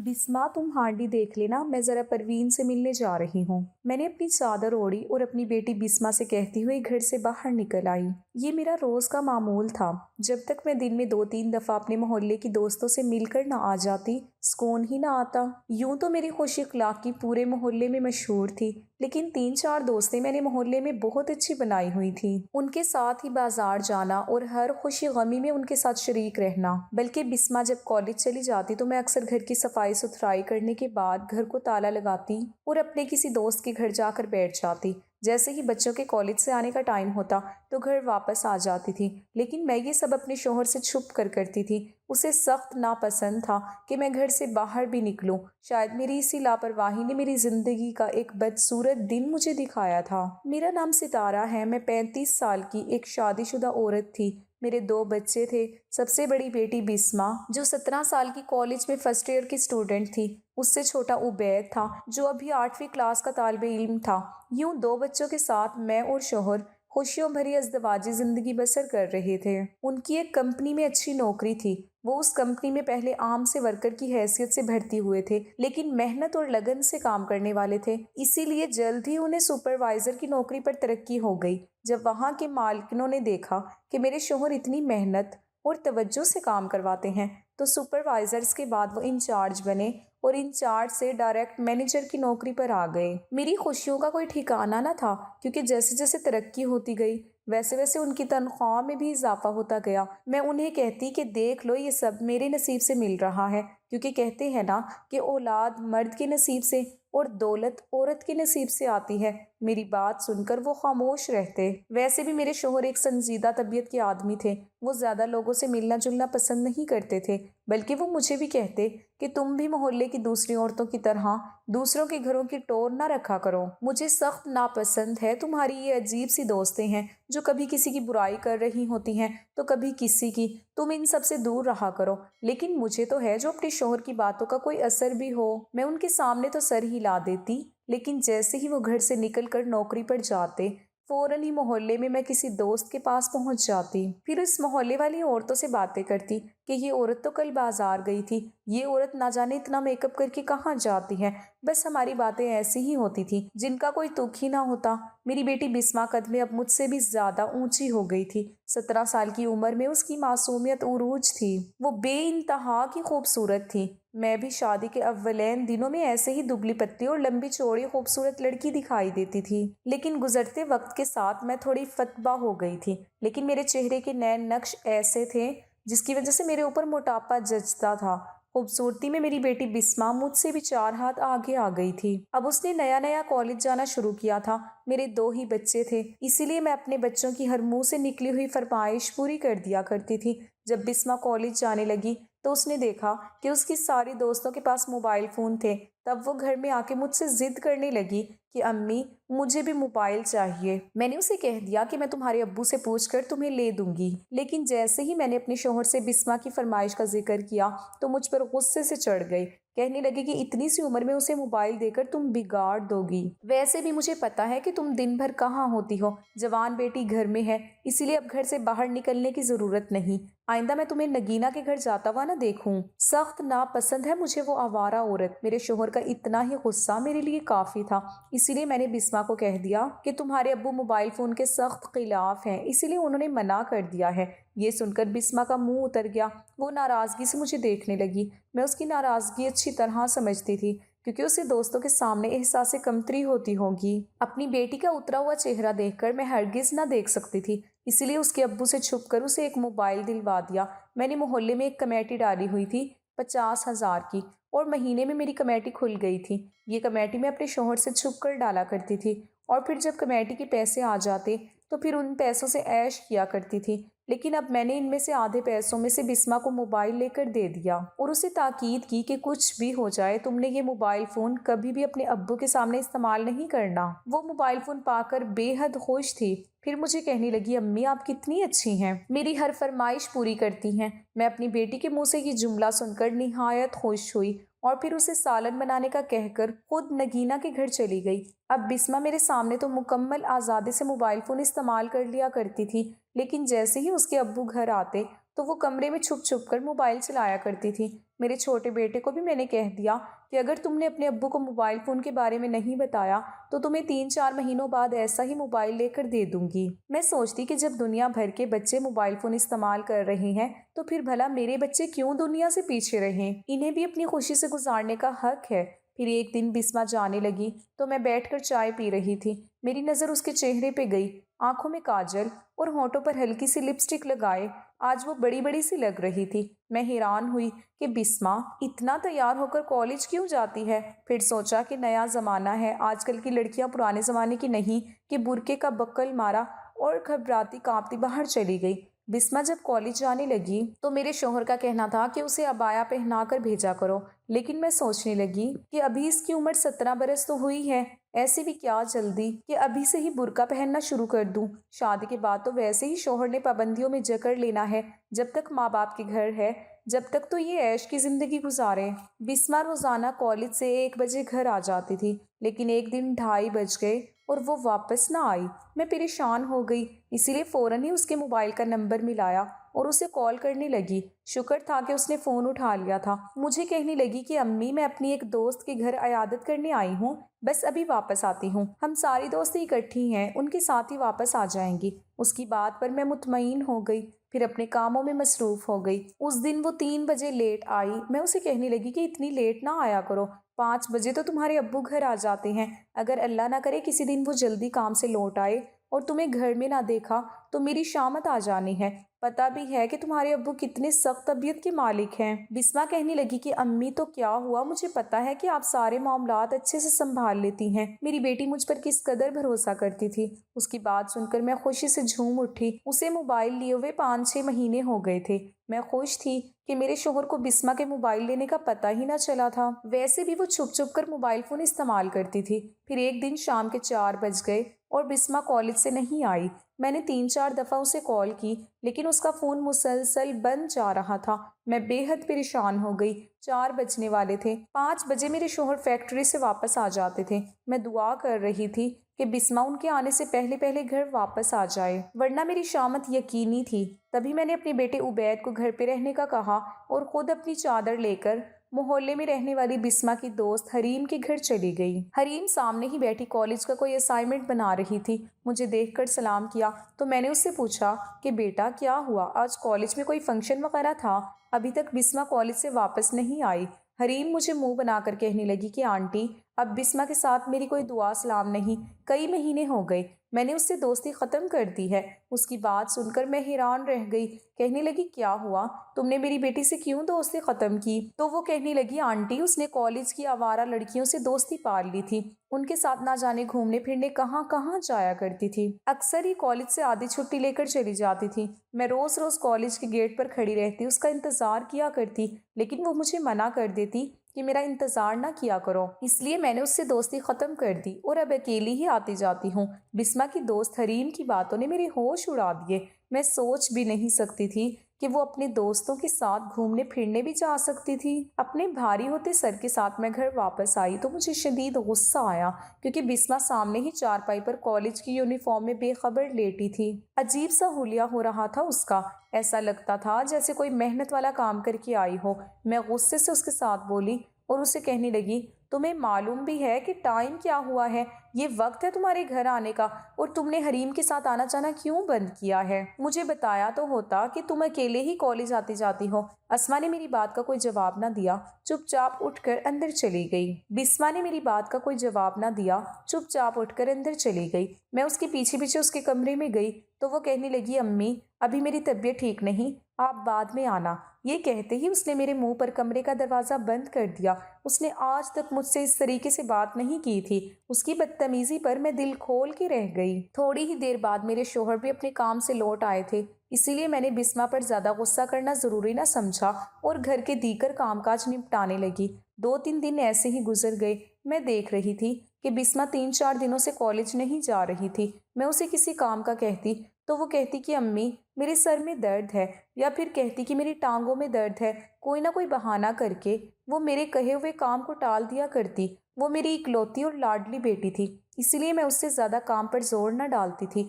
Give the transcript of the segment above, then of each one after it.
बिस्मा, तुम हांडी देख लेना, मैं ज़रा परवीन से मिलने जा रही हूँ। मैंने अपनी चादर ओढ़ी और अपनी बेटी बिस्मा से कहती हुई घर से बाहर निकल आई। ये मेरा रोज़ का मामूल था। जब तक मैं दिन में 2-3 दफ़ा अपने मोहल्ले की दोस्तों से मिलकर ना आ जाती, सुकून ही ना आता। यूं तो मेरी खुश अखलाक़ी पूरे मोहल्ले में मशहूर थी, लेकिन 3-4 दोस्तें मैंने मोहल्ले में बहुत अच्छी बनाई हुई थी। उनके साथ ही बाजार जाना और हर खुशी गमी में उनके साथ शरीक रहना। बल्कि बिस्मा जब कॉलेज चली जाती तो मैं अक्सर घर की सफाई सुथराई करने के बाद घर को ताला लगाती और अपने किसी दोस्त के घर जाकर बैठ जाती। जैसे ही बच्चों के कॉलेज से आने का टाइम होता तो घर वापस आ जाती थी, लेकिन मैं ये सब अपने शोहर से छुप कर करती थी। उसे सख्त नापसंद था कि मैं घर से बाहर भी निकलूं। शायद मेरी इसी लापरवाही ने मेरी जिंदगी का एक बदसूरत दिन मुझे दिखाया था। मेरा नाम सितारा है। मैं 35 साल की एक शादीशुदा औरत थी। मेरे 2 बच्चे थे। सबसे बड़ी बेटी बिस्मा, जो 17 साल की कॉलेज में फर्स्ट ईयर की स्टूडेंट थी। उससे छोटा उबैद था, जो अभी 8वीं क्लास का तालिबे इल्म था। यूं 2 बच्चों के साथ मैं और शोहर खुशियों भरी अज़दवाजी ज़िंदगी बसर कर रहे थे। उनकी एक कंपनी में अच्छी नौकरी थी। वो उस कंपनी में पहले आम से वर्कर की हैसियत से भर्ती हुए थे, लेकिन मेहनत और लगन से काम करने वाले थे, इसीलिए जल्द ही उन्हें सुपरवाइज़र की नौकरी पर तरक्की हो गई। जब वहाँ के मालिकनों ने देखा कि मेरे शोहर इतनी मेहनत और तवज्जो से काम करवाते हैं, तो सुपरवाइजर्स के बाद वो इंचार्ज बने और इंचार्ज से डायरेक्ट मैनेजर की नौकरी पर आ गए। मेरी खुशियों का कोई ठिकाना ना था, क्योंकि जैसे जैसे तरक्की होती गई वैसे वैसे उनकी तनख्वाह में भी इजाफा होता गया। मैं उन्हें कहती कि देख लो, ये सब मेरे नसीब से मिल रहा है, क्योंकि कहते हैं ना कि औलाद मर्द के नसीब से और दौलत औरत के नसीब से आती है। मेरी बात सुनकर वो खामोश रहते। वैसे भी मेरे शोहर एक संजीदा तबीयत के आदमी थे। वो ज़्यादा लोगों से मिलना जुलना पसंद नहीं करते थे, बल्कि वो मुझे भी कहते कि तुम भी मोहल्ले की दूसरी औरतों की तरह दूसरों के घरों की टोर ना रखा करो। मुझे सख्त नापसंद है तुम्हारी ये अजीब सी दोस्तें हैं, जो कभी किसी की बुराई कर रही होती हैं तो कभी किसी की। तुम इन सब से दूर रहा करो। लेकिन मुझे तो है जो अपने शोहर की बातों का कोई असर भी हो। मैं उनके सामने तो सर हिला देती, लेकिन जैसे ही वो घर से निकल कर नौकरी पर जाते, फौरन ही मोहल्ले में मैं किसी दोस्त के पास पहुंच जाती। फिर इस मोहल्ले वाली औरतों से बातें करती कि ये औरत तो कल बाजार गई थी, ये औरत ना जाने इतना मेकअप करके कहाँ जाती है। बस हमारी बातें ऐसी ही होती थी, जिनका कोई तुक ही ना होता। मेरी बेटी बिस्मा कद में अब मुझसे भी ज्यादा ऊंची हो गई थी। 17 साल की उम्र में उसकी मासूमियत उरूज थी। वो बेइंतहा की खूबसूरत थी। मैं भी शादी के अव्वलैन दिनों में ऐसे ही दुबली पत्ती और लंबी चौड़ी खूबसूरत लड़की दिखाई देती थी, लेकिन गुजरते वक्त के साथ मैं थोड़ी फतबा हो गई थी। लेकिन मेरे चेहरे के नैन नक्श ऐसे थे जिसकी वजह से मेरे ऊपर मोटापा जचता था। खूबसूरती में मेरी बेटी बिस्मा मुझसे भी 4 हाथ आगे आ गई थी। अब उसने नया नया कॉलेज जाना शुरू किया था। मेरे 2 ही बच्चे थे, इसीलिए मैं अपने बच्चों की हर मुंह से निकली हुई फरमाइश पूरी कर दिया करती थी। जब बिस्मा कॉलेज जाने लगी तो उसने देखा कि उसकी सारी दोस्तों के पास मोबाइल फ़ोन थे। तब वो घर में आके मुझसे ज़िद करने लगी कि अम्मी, मुझे भी मोबाइल चाहिए। मैंने उसे कह दिया कि मैं तुम्हारे अब्बू से पूछकर तुम्हें ले दूंगी। लेकिन जैसे ही मैंने अपने शोहर से बिस्मा की फरमाइश का जिक्र किया तो मुझ पर गुस्से से चढ़ गई। कहने लगी कि इतनी सी उम्र में उसे मोबाइल देकर तुम बिगाड़ दोगी। वैसे भी मुझे पता है कि तुम दिन भर कहाँ होती हो। जवान बेटी घर में है, इसीलिए अब घर से बाहर निकलने की ज़रूरत नहीं। आइंदा मैं तुम्हें नगीना के घर जाता हुआ ना देखूं। सख्त नापसंद है मुझे वो आवारा औरत। मेरे शोहर का इतना ही गुस्सा मेरे लिए काफ़ी था, इसीलिए मैंने बिस्मा को कह दिया कि तुम्हारे अब्बू मोबाइल फ़ोन के सख्त खिलाफ हैं, इसीलिए उन्होंने मना कर दिया है। ये सुनकर बिस्मा का मुंह उतर गया। वो नाराज़गी से मुझे देखने लगी। मैं उसकी नाराज़गी अच्छी तरह समझती थी, क्योंकि उसे दोस्तों के सामने एहसास कमतरी होती होगी। अपनी बेटी का उतरा हुआ चेहरा देखकर मैं हरगिज़ ना देख सकती थी, इसीलिए उसके अब्बू से छुपकर उसे एक मोबाइल दिलवा दिया। मैंने मोहल्ले में एक कमेटी डाली हुई थी 50,000 की, और महीने में मेरी कमेटी खुल गई थी। ये कमेटी मैं अपने शोहर से छुपकर डाला करती थी, और फिर जब कमेटी के पैसे आ जाते तो फिर उन पैसों से ऐश किया करती थी। लेकिन अब मैंने इनमें से आधे पैसों में से बिस्मा को मोबाइल लेकर दे दिया और उसे ताकीद की कि कुछ भी हो जाए, तुमने ये मोबाइल फ़ोन कभी भी अपने अब्बू के सामने इस्तेमाल नहीं करना। वो मोबाइल फ़ोन पाकर बेहद खुश थी। फिर मुझे कहने लगी, अम्मी आप कितनी अच्छी हैं, मेरी हर फरमाइश पूरी करती हैं। मैं अपनी बेटी के मुंह से ये जुमला सुनकर निहायत खुश हुई और फिर उसे सालन बनाने का कहकर खुद नगीना के घर चली गई। अब बिस्मा मेरे सामने तो मुकम्मल आज़ादी से मोबाइल फ़ोन इस्तेमाल कर लिया करती थी, लेकिन जैसे ही उसके अब्बू घर आते तो वो कमरे में छुप छुप कर मोबाइल चलाया करती थी। मेरे छोटे बेटे को भी मैंने कह दिया कि अगर तुमने अपने अब्बू को मोबाइल फ़ोन के बारे में नहीं बताया तो तुम्हें 3-4 महीनों बाद ऐसा ही मोबाइल लेकर दे दूंगी। मैं सोचती कि जब दुनिया भर के बच्चे मोबाइल फ़ोन इस्तेमाल कर रहे हैं तो फिर भला मेरे बच्चे क्यों दुनिया से पीछे रहें। इन्हें भी अपनी खुशी से गुजारने का हक है। फिर एक दिन बिस्मा जाने लगी तो मैं बैठकर चाय पी रही थी। मेरी नज़र उसके चेहरे पे गई। आंखों में काजल और होठों पर हल्की सी लिपस्टिक लगाए आज वो बड़ी बड़ी सी लग रही थी। मैं हैरान हुई कि बिस्मा इतना तैयार होकर कॉलेज क्यों जाती है। फिर सोचा कि नया ज़माना है, आजकल की लड़कियां पुराने ज़माने की नहीं कि बुर्के का बक्कल मारा और घबराती कांपती बाहर चली गई। बिस्मा जब कॉलेज जाने लगी तो मेरे शौहर का कहना था कि उसे अबाया पहना कर भेजा करो, लेकिन मैं सोचने लगी कि अभी इसकी उम्र 17 बरस तो हुई है, ऐसी भी क्या जल्दी कि अभी से ही बुर्का पहनना शुरू कर दूं। शादी के बाद तो वैसे ही शौहर ने पाबंदियों में जकड़ लेना है। जब तक माँ बाप के घर है जब तक तो ये ऐश की जिंदगी गुजारे। बिस्मा रोजाना कॉलेज से 1 बजे घर आ जाती थी, लेकिन एक दिन 2:30 बज गए और वो वापस ना आई। मैं परेशान हो गई, इसीलिए फ़ौरन ही उसके मोबाइल का नंबर मिलाया और उसे कॉल करने लगी। शुक्र था कि उसने फ़ोन उठा लिया था। मुझे कहने लगी कि अम्मी मैं अपनी एक दोस्त के घर अयादत करने आई हूँ, बस अभी वापस आती हूँ। हम सारी दोस्तें इकट्ठी हैं, उनके साथ ही वापस आ जाएंगी। उसकी बात पर मैं मुतमईन हो गई, फिर अपने कामों में मसरूफ़ हो गई। उस दिन वो 3 बजे लेट आई। मैं उसे कहने लगी कि इतनी लेट ना आया करो, 5 बजे तो तुम्हारे अब्बू घर आ जाते हैं। अगर अल्लाह ना करे किसी दिन वो जल्दी काम से लौट आए और तुम्हें घर में ना देखा तो मेरी शामत आ जानी है। पता भी है कि तुम्हारे अब्बू कितने सख्त तबीयत के मालिक हैं। बिस्मा कहने लगी कि अम्मी तो क्या हुआ, मुझे पता है कि आप सारे मामलात अच्छे से संभाल लेती हैं। मेरी बेटी मुझ पर किस कदर भरोसा करती थी। उसकी बात सुनकर मैं खुशी से झूम उठी। उसे मोबाइल लिए हुए 5-6 महीने हो गए थे। मैं खुश थी कि मेरे शोहर को बिस्मा के मोबाइल लेने का पता ही ना चला था। वैसे भी वो छुप छुप कर मोबाइल फ़ोन इस्तेमाल करती थी। फिर एक दिन शाम के 4 बज गए और बिस्मा कॉलेज से नहीं आई। मैंने 3-4 दफ़ा उसे कॉल की, लेकिन उसका फ़ोन मुसलसल बंद जा रहा था। मैं बेहद परेशान हो गई। 4 बजने वाले थे। 5 बजे मेरे शोहर फैक्ट्री से वापस आ जाते थे। मैं दुआ कर रही थी कि बिस्मा उनके आने से पहले पहले घर वापस आ जाए, वरना मेरी शामत यकीनी थी। तभी मैंने अपने बेटे उबैद को घर पे रहने का कहा और ख़ुद अपनी चादर लेकर मोहल्ले में रहने वाली बिस्मा की दोस्त हरीम के घर चली गई। हरीम सामने ही बैठी कॉलेज का कोई असाइनमेंट बना रही थी। मुझे देखकर सलाम किया तो मैंने उससे पूछा कि बेटा क्या हुआ, आज कॉलेज में कोई फंक्शन वगैरह था? अभी तक बिस्मा कॉलेज से वापस नहीं आई। हरीम मुझे मुंह बनाकर कहने लगी कि आंटी अब बिस्मा के साथ मेरी कोई दुआ सलाम नहीं, कई महीने हो गए, मैंने उससे दोस्ती ख़त्म कर दी है। उसकी बात सुनकर मैं हैरान रह गई। कहने लगी क्या हुआ, तुमने मेरी बेटी से क्यों दोस्ती ख़त्म की? तो वो कहने लगी आंटी उसने कॉलेज की आवारा लड़कियों से दोस्ती पाल ली थी, उनके साथ ना जाने घूमने फिरने कहाँ कहाँ जाया करती थी। अक्सर ही कॉलेज से आधी छुट्टी लेकर चली जाती थी। मैं रोज़ रोज़ कॉलेज के गेट पर खड़ी रहती, उसका इंतज़ार किया करती, लेकिन वो मुझे मना कर देती कि मेरा इंतज़ार ना किया करो। इसलिए मैंने उससे दोस्ती ख़त्म कर दी और अब अकेली ही आती जाती हूँ। बिस्मा की दोस्त हरीम की बातों ने मेरे होश उड़ा दिए। मैं सोच भी नहीं सकती थी कि वो अपने दोस्तों के साथ घूमने फिरने भी जा सकती थी। अपने भारी होते सर के साथ मैं घर वापस आई तो मुझे शदीद गुस्सा आया, क्योंकि बिस्मा सामने ही चारपाई पर कॉलेज की यूनिफॉर्म में बेखबर लेटी थी। अजीब सा हुलिया हो रहा था उसका, ऐसा लगता था जैसे कोई मेहनत वाला काम करके आई हो। मैं गुस्से से उसके साथ बोली और उसे कहने लगी तुम्हें मालूम भी है कि टाइम क्या हुआ है, ये वक्त है तुम्हारे घर आने का, और तुमने हरीम के साथ आना जाना क्यों बंद किया है? मुझे बताया तो होता कि तुम अकेले ही कॉलेज आती जाती हो। अस्मा ने मेरी बात का कोई जवाब ना दिया, चुपचाप उठकर अंदर चली गई। बिस्मा ने मेरी बात का कोई जवाब ना दिया, चुपचाप उठकर अंदर चली गई। मैं उसके पीछे पीछे उसके कमरे में गई तो वो कहने लगी अम्मी अभी मेरी तबीयत ठीक नहीं, आप बाद में आना। ये कहते ही उसने मेरे मुंह पर कमरे का दरवाज़ा बंद कर दिया। उसने आज तक मुझसे इस तरीके से बात नहीं की थी। उसकी बदतमीज़ी पर मैं दिल खोल के रह गई। थोड़ी ही देर बाद मेरे शोहर भी अपने काम से लौट आए थे, इसीलिए मैंने बिस्मा पर ज़्यादा गुस्सा करना ज़रूरी ना समझा और घर के दीगर कामकाज निपटाने लगी। 2-3 दिन ऐसे ही गुजर गए। मैं देख रही थी कि बिस्मा 3-4 दिनों से कॉलेज नहीं जा रही थी। मैं उसे किसी काम का कहती तो वो कहती कि अम्मी मेरे सर में दर्द है, या फिर कहती कि मेरी टांगों में दर्द है। कोई ना कोई बहाना करके वो मेरे कहे हुए काम को टाल दिया करती। वो मेरी इकलौती और लाडली बेटी थी, इसलिए मैं उससे ज़्यादा काम पर जोर न डालती थी।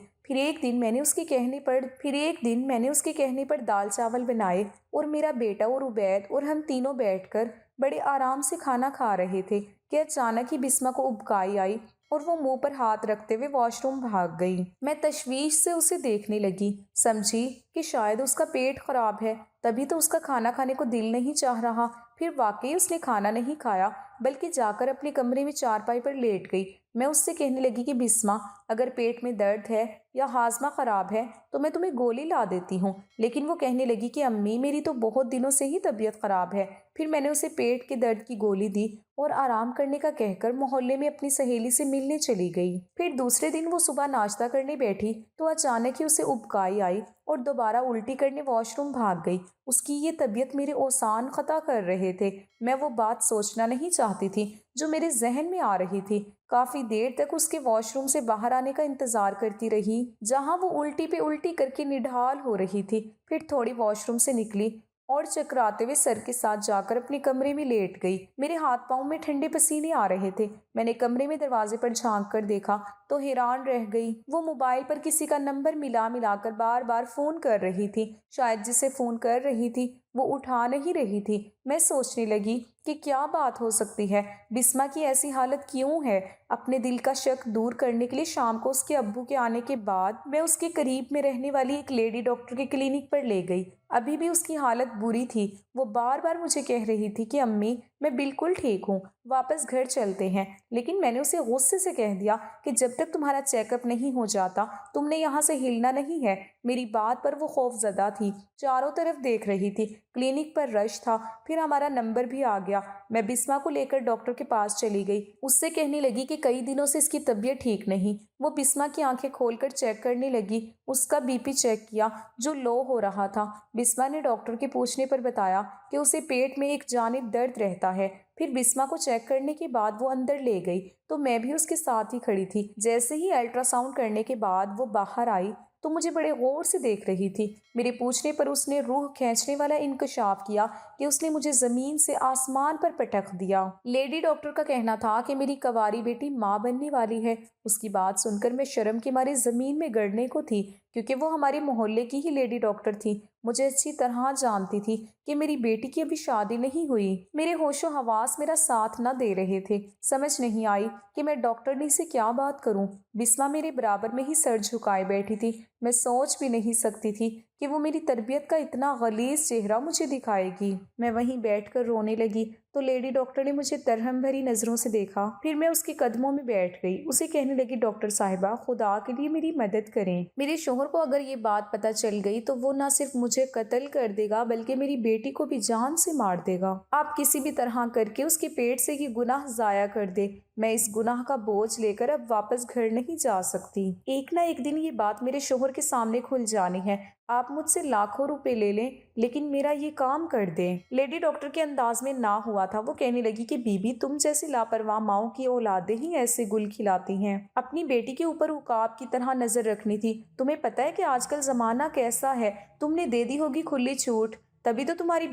پھر ایک دن میں نے اس کے کہنے پر دال چاول بنائے اور میرا بیٹا اور عبید اور ہم تینوں بیٹھ کر بڑے آرام سے کھانا کھا رہے تھے کہ اچانک ہی بسمہ کو ابکائی آئی اور وہ منہ پر ہاتھ رکھتے ہوئے واش روم بھاگ گئی۔ میں تشویش سے اسے دیکھنے لگی، سمجھی کہ شاید اس کا پیٹ خراب ہے، تبھی تو اس کا کھانا کھانے کو دل نہیں چاہ رہا۔ پھر واقعی اس نے کھانا نہیں کھایا بلکہ جا کر اپنے کمرے میں چارپائی پر لیٹ گئی۔ میں اس سے کہنے لگی کہ بسمہ، اگر پیٹ میں درد ہے یا ہاضمہ خراب ہے تو میں تمہیں گولی لا دیتی ہوں، لیکن وہ کہنے لگی کہ امی میری تو بہت دنوں سے ہی طبیعت خراب ہے۔ پھر میں نے اسے پیٹ کے درد کی گولی دی اور آرام کرنے کا کہہ کر محلے میں اپنی سہیلی سے ملنے چلی گئی۔ پھر دوسرے دن وہ صبح ناشتہ کرنے بیٹھی تو اچانک ہی اسے ابکائی آئی اور دوبارہ الٹی کرنے واش روم بھاگ گئی۔ اس کی یہ طبیعت میرے اوسان خطا کر رہے تھے۔ میں وہ بات سوچنا نہیں چاہتی تھی جو میرے ذہن میں آ رہی تھی۔ کافی دیر تک اس کے واش روم سے باہر آنے کا انتظار کرتی رہی جہاں وہ الٹی پہ الٹی کر کے نڈھال ہو رہی تھی۔ پھر تھوڑی واش روم سے نکلی اور چکراتے ہوئے سر کے ساتھ جا کر اپنے کمرے میں لیٹ گئی۔ میرے ہاتھ پاؤں میں ٹھنڈے پسینے آ رہے تھے۔ میں نے کمرے میں دروازے پر جھانک کر دیکھا تو حیران رہ گئی۔ وہ موبائل پر کسی کا نمبر ملا کر بار بار فون کر رہی تھی۔ شاید جسے فون کر رہی تھی وہ اٹھا نہیں رہی تھی۔ میں سوچنے لگی کہ کیا بات ہو سکتی ہے، بسمہ کی ایسی حالت کیوں ہے؟ اپنے دل کا شک دور کرنے کے لیے شام کو اس کے ابو کے آنے کے بعد میں اس کے قریب میں رہنے والی ایک لیڈی ڈاکٹر کے کلینک پر لے گئی۔ ابھی بھی اس کی حالت بری تھی۔ وہ بار بار مجھے کہہ رہی تھی کہ امی میں بالکل ٹھیک ہوں، واپس گھر چلتے ہیں، لیکن میں نے اسے غصے سے کہہ دیا کہ جب تک تمہارا چیک اپ نہیں ہو جاتا تم نے یہاں سے ہلنا نہیں ہے۔ میری بات پر وہ خوف زدہ تھی، چاروں طرف دیکھ رہی تھی۔ کلینک پر رش تھا، پھر ہمارا نمبر بھی آ گیا۔ میں بسمہ کو لے کر ڈاکٹر کے پاس چلی گئی، اس سے کہنے لگی کہ کئی دنوں سے اس کی طبیعت ٹھیک نہیں۔ وہ بسمہ کی آنکھیں کھول کر چیک کرنے لگی، اس کا بی پی چیک کیا جو لو ہو رہا تھا۔ بسمہ نے ڈاکٹر کے پوچھنے پر بتایا کہ اسے پیٹ میں ایک جانب درد رہتا ہے۔ پھر بسمہ کو چیک کرنے کے بعد وہ اندر لے گئی تو میں بھی اس کے ساتھ ہی کھڑی تھی۔ جیسے ہی الٹرا ساؤنڈ کرنے کے بعد وہ باہر آئی تو مجھے بڑے غور سے دیکھ رہی تھی۔ میرے پوچھنے پر اس نے روح کھینچنے والا انکشاف کیا کہ اس نے مجھے زمین سے آسمان پر پٹک دیا۔ لیڈی ڈاکٹر کا کہنا تھا کہ میری کنواری بیٹی ماں بننے والی ہے۔ اس کی بات سن کر میں شرم کے مارے زمین میں گڑنے کو تھی، کیونکہ وہ ہمارے محلے کی ہی لیڈی ڈاکٹر تھی۔ مجھے اچھی طرح جانتی تھی کہ میری بیٹی کی ابھی شادی نہیں ہوئی۔ میرے ہوش و حواس میرا ساتھ نہ دے رہے تھے۔ سمجھ نہیں آئی کہ میں ڈاکٹرنی سے کیا بات کروں۔ بسمہ میرے برابر میں ہی سر جھکائے بیٹھی تھی۔ میں سوچ بھی نہیں سکتی تھی کہ وہ میری تربیت کا اتنا غلیظ چہرہ مجھے دکھائے گی۔ میں وہیں بیٹھ کر رونے لگی تو لیڈی ڈاکٹر نے مجھے ترہم بھری نظروں سے دیکھا۔ پھر میں اس کے قدموں میں بیٹھ گئی، اسے کہنے لگی ڈاکٹر صاحبہ خدا کے لیے میری مدد کریں۔ میرے شوہر کو اگر یہ بات پتہ چل گئی تو وہ نہ صرف مجھے قتل کر دے گا بلکہ میری بیٹی کو بھی جان سے مار دے گا۔ آپ کسی بھی طرح کر کے اس کے پیٹ سے یہ گناہ ضائع کر دے۔ میں اس گناہ کا بوجھ لے کر اب واپس گھر نہیں جا سکتی۔ ایک نہ ایک دن یہ بات میرے شوہر کے سامنے کھل جانی ہے۔ آپ مجھ سے لاکھوں روپے لے لیں لیکن میرا یہ کام کر دیں۔ لیڈی ڈاکٹر کے انداز میں نہ ہوا تھا۔ وہ کہنے لگی کہ بی بی تم جیسی لاپرواہ ماؤں کی اولادیں ہی ایسے گل کھلاتی ہیں۔ اپنی بیٹی کے اوپر عقاب کی طرح نظر رکھنی تھی۔ تمہیں پتہ ہے کہ آج کل زمانہ کیسا ہے، تم نے دے دی ہوگی کھلی چھوٹ، تبھی تو تمہاری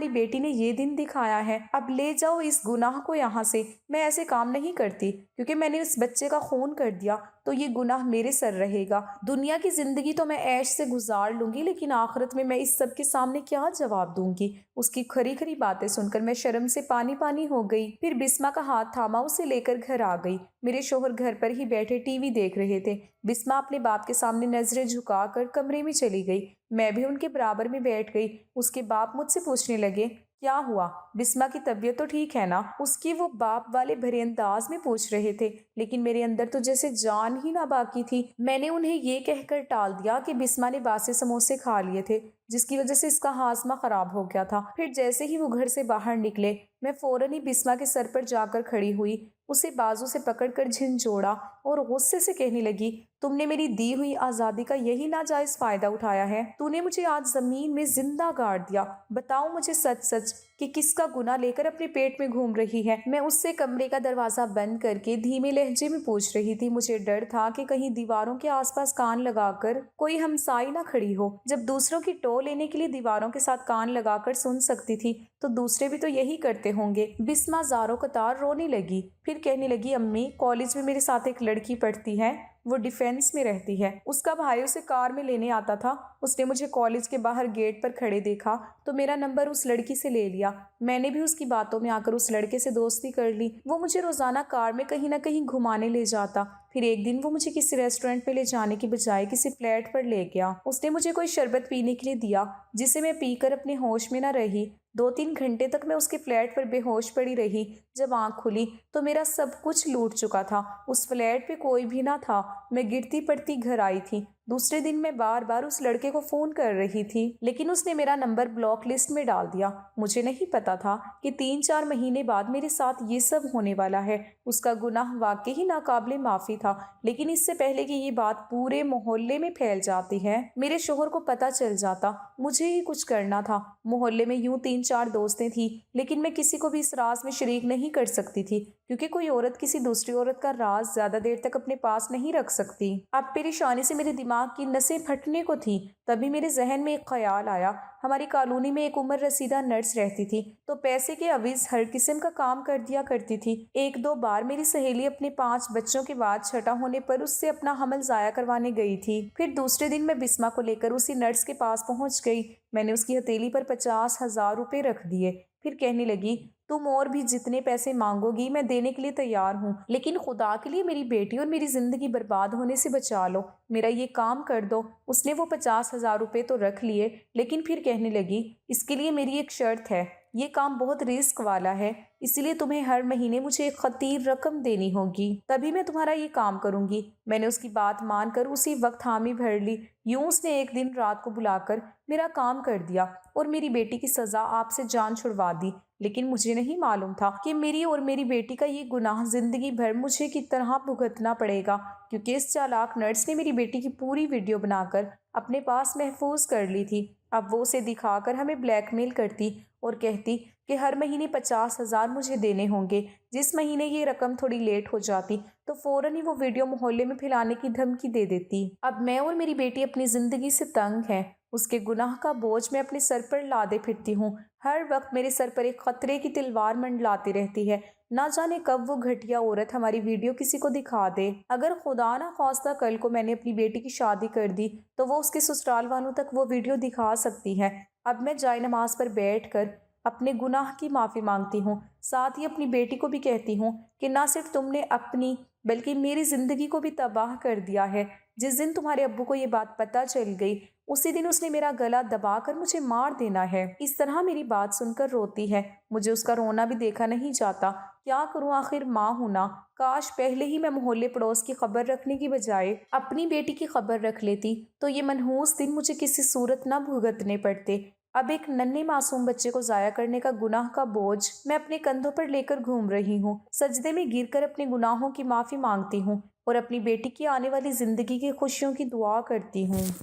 بیٹی نے یہ دن دکھایا ہے۔ اب لے جاؤ اس گناہ کو یہاں سے۔ میں ایسے کام نہیں کرتی کیونکہ میں نے اس بچے کا خون کر دیا تو یہ گناہ میرے سر رہے گا۔ دنیا کی زندگی تو میں عیش سے گزار لوں گی لیکن آخرت میں اس سب کے سامنے کیا جواب دوں گی؟ اس کی کھری کھری باتیں سن کر میں شرم سے پانی پانی ہو گئی۔ پھر بسمہ کا ہاتھ تھاما اسے لے کر گھر آ گئی۔ میرے شوہر گھر پر ہی بیٹھے ٹی وی دیکھ رہے تھے۔ بسمہ اپنے باپ کے سامنے نظریں جھکا کر کمرے میں چلی گئی۔ میں بھی ان کے برابر میں بیٹھ گئی۔ اس کے باپ مجھ سے پوچھنے لگے کیا ہوا، بسمہ کی طبیعت تو ٹھیک ہے نا؟ اس کی وہ باپ والے بھرے انداز میں پوچھ رہے تھے لیکن میرے اندر تو جیسے جان ہی نہ باقی تھی۔ میں نے انہیں یہ کہہ کر ٹال دیا کہ بسمہ نے باسی سموسے کھا لیے تھے جس کی وجہ سے اس کا ہاضمہ خراب ہو گیا تھا۔ پھر جیسے ہی وہ گھر سے باہر نکلے میں فوراً ہی بسمہ کے سر پر جا کر کھڑی ہوئی، اسے بازو سے پکڑ کر جھنجھوڑا اور غصے سے کہنے لگی تم نے میری دی ہوئی آزادی کا یہی ناجائز فائدہ اٹھایا ہے۔ تو نے مجھے آج زمین میں زندہ گاڑ دیا۔ بتاؤ مجھے سچ سچ کہ کس کا گناہ لے کر اپنے پیٹ میں گھوم رہی ہے؟ میں اس سے کمرے کا دروازہ بند کر کے دھیمے لہجے میں پوچھ رہی تھی۔ مجھے ڈر تھا کہ کہیں دیواروں کے آس پاس کان لگا کر کوئی ہمسائی نہ کھڑی ہو۔ جب دوسروں کی ٹو لینے کے لیے دیواروں کے ساتھ کان لگا کر سن سکتی تھی تو دوسرے بھی تو یہی کرتے ہوں گے۔ بسمہ زاروں قطار رونے لگی، پھر کہنے لگی امی کالج میں میرے ساتھ ایک لڑکی پڑھتی ہے، وہ ڈیفینس میں رہتی ہے۔ اس کا بھائی اسے کار میں لینے آتا تھا۔ اس نے مجھے کالج کے باہر گیٹ پر کھڑے دیکھا تو میرا نمبر اس لڑکی سے لے لیا۔ میں نے بھی اس کی باتوں میں آ کر اس لڑکے سے دوستی کر لی۔ وہ مجھے روزانہ کار میں کہیں نہ کہیں گھمانے لے جاتا۔ پھر ایک دن وہ مجھے کسی ریسٹورینٹ میں لے جانے کی بجائے کسی فلیٹ پر لے گیا۔ اس نے مجھے کوئی شربت پینے کے لیے دیا جسے میں پی کر اپنے ہوش میں نہ رہی۔ 2-3 گھنٹے تک میں اس کے فلیٹ پر بے ہوش پڑی رہی۔ جب آنکھ کھلی تو میرا سب کچھ لوٹ چکا تھا۔ اس فلیٹ پہ کوئی بھی نہ تھا۔ میں گرتی پڑتی گھر آئی تھی۔ دوسرے دن میں بار بار اس لڑکے کو فون کر رہی تھی لیکن اس نے میرا نمبر بلاک لسٹ میں ڈال دیا۔ مجھے نہیں پتا تھا کہ 3-4 مہینے بعد میرے ساتھ یہ سب ہونے والا ہے۔ اس کا گناہ واقعی ناقابل معافی تھا، لیکن اس سے پہلے کہ یہ بات پورے محلے میں پھیل جاتی ہے، میرے شوہر کو پتہ چل جاتا۔ مجھے ہی کچھ کرنا تھا۔ محلے میں یوں 3-4 دوستیں تھیں لیکن میں کسی کو بھی اس راز میں شریک نہیں کر سکتی تھی، کیونکہ کوئی عورت کسی دوسری عورت کا راز زیادہ دیر تک اپنے پاس نہیں رکھ سکتی۔ اب پریشانی سے میرے دماغ کی نسیں پھٹنے کو تھیں۔ تبھی میرے ذہن میں ایک خیال آیا۔ ہماری کالونی میں ایک عمر رسیدہ نرس رہتی تھی تو پیسے کے عوض ہر قسم کا کام کر دیا کرتی تھی۔ 1-2 بار میری سہیلی اپنے 5 بچوں کے بعد چھٹا ہونے پر اس سے اپنا حمل ضائع کروانے گئی تھی۔ پھر دوسرے دن میں بسمہ کو لے کر اسی نرس کے پاس پہنچ گئی۔ میں نے اس کی ہتھیلی پر 50,000 روپے رکھ دیے۔ پھر کہنے لگی، تم اور بھی جتنے پیسے مانگو گی میں دینے کے لیے تیار ہوں، لیکن خدا کے لیے میری بیٹی اور میری زندگی برباد ہونے سے بچا لو، میرا یہ کام کر دو۔ اس نے وہ 50,000 روپے تو رکھ لیے، لیکن پھر کہنے لگی، اس کے لیے میری ایک شرط ہے، یہ کام بہت رسک والا ہے، اس لیے تمہیں ہر مہینے مجھے ایک خطیر رقم دینی ہوگی، تبھی میں تمہارا یہ کام کروں گی۔ میں نے اس کی بات مان کر اسی وقت حامی بھر لی۔ یوں اس نے ایک دن رات کو بلا کر میرا کام کر دیا اور میری بیٹی کی سزا آپ سے جان چھڑوا دی، لیکن مجھے نہیں معلوم تھا کہ میری اور میری بیٹی کا یہ گناہ زندگی بھر مجھے کی طرح بھگتنا پڑے گا، کیونکہ اس چالاک نرس نے میری بیٹی کی پوری ویڈیو بنا کر اپنے پاس محفوظ کر لی تھی۔ اب وہ اسے دکھا کر ہمیں بلیک میل کرتی اور کہتی کہ ہر مہینے 50,000 مجھے دینے ہوں گے۔ جس مہینے یہ رقم تھوڑی لیٹ ہو جاتی تو فوراً ہی وہ ویڈیو محلے میں پھیلانے کی دھمکی دے دیتی۔ اب میں اور میری بیٹی اپنی زندگی سے تنگ ہیں۔ اس کے گناہ کا بوجھ میں اپنے سر پر لادے پھرتی ہوں۔ ہر وقت میرے سر پر ایک خطرے کی تلوار منڈلاتی رہتی ہے۔ نہ جانے کب وہ گھٹیا عورت ہماری ویڈیو کسی کو دکھا دے۔ اگر خدا نہ خواستہ کل کو میں نے اپنی بیٹی کی شادی کر دی تو وہ اس کے سسرال والوں تک وہ ویڈیو دکھا سکتی ہے۔ اب میں جائے نماز پر بیٹھ کر اپنے گناہ کی معافی مانگتی ہوں، ساتھ ہی اپنی بیٹی کو بھی کہتی ہوں کہ نہ صرف تم نے اپنی بلکہ میری زندگی کو بھی تباہ کر دیا ہے۔ جس دن تمہارے ابو کو یہ بات پتہ چل گئی اسی دن اس نے میرا گلا دبا کر مجھے مار دینا ہے۔ اس طرح میری بات سن کر روتی ہے۔ مجھے اس کا رونا بھی دیکھا نہیں جاتا۔ کیا کروں، آخر ماں ہوں نا۔ کاش پہلے ہی میں محلے پڑوس کی خبر رکھنے کی بجائے اپنی بیٹی کی خبر رکھ لیتی تو یہ منحوس دن مجھے کسی صورت نہ بھگتنے پڑتے۔ اب ایک ننھے معصوم بچے کو ضائع کرنے کا گناہ کا بوجھ میں اپنے کندھوں پر لے کر گھوم رہی ہوں۔ سجدے میں گر کر اپنے گناہوں کی معافی مانگتی ہوں اور اپنی بیٹی کی آنے والی زندگی کی خوشیوں کی دعا کرتی ہوں۔